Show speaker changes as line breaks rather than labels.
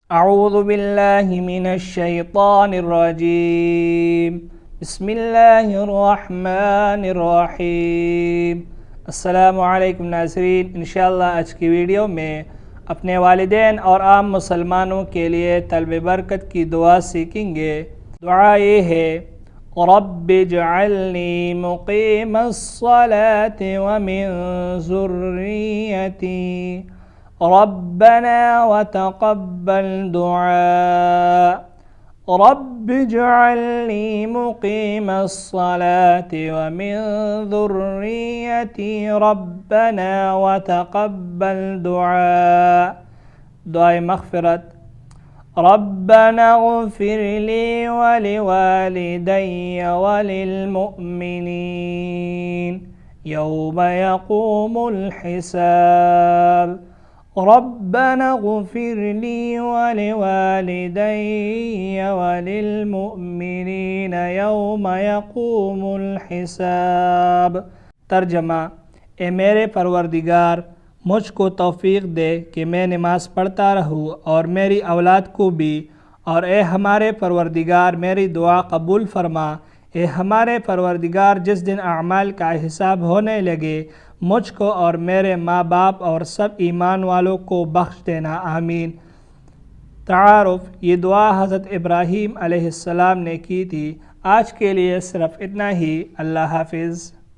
अऊज़ु बिल्लाहि मिनश्शैतानिर्रजीम। बिस्मिल्लाहिर्रहमानिर्रहीम। अस्सलामु अलैकुम नाज़रीन, इंशाअल्लाह आज की वीडियो में अपने वालिदैन और आम मुसलमानों के लिए तलब बरकत की दुआ सीखेंगे। दुआ ये है, रब्बिजअलनी मुक़ीमस्सलाति व मिन ज़ुर्रियती रब्बना व तक़ब्बल दुआ। रब्बिजअलनी मुक़ीमस्सलाति व मिन ज़ुर्रियती रब्बना व तक़ब्बल दुआ। दुआए मग़फ़िरत। रब्बना इग़फ़िरली व लिवालिदैय व लिलमुअ्मिनीन यौम यक़ूमुल हिसाब। रब्बना इग़फ़िरली व लिवालिदैय व लिलमुअ्मिनीन यौम यक़ूमुल हिसाब। तर्जमा: ए मेरे परवरदिगार, मुझको तौफ़ीक़ दे कि मैं नमाज़ पढ़ता रहूँ और मेरी औलाद को भी, और ए हमारे परवरदिगार मेरी दुआ कबूल फरमा। ए हमारे परवरदिगार, जिस दिन अमाल का हिसाब होने लगे मुझको और मेरे माँ बाप और सब ईमान वालों को बख्श देना, आमीन। तारुफ़: ये दुआ हज़रत इब्राहीम अलैहिस्सलाम ने की थी। आज के लिए सिर्फ़ इतना ही। अल्लाह हाफ़िज़।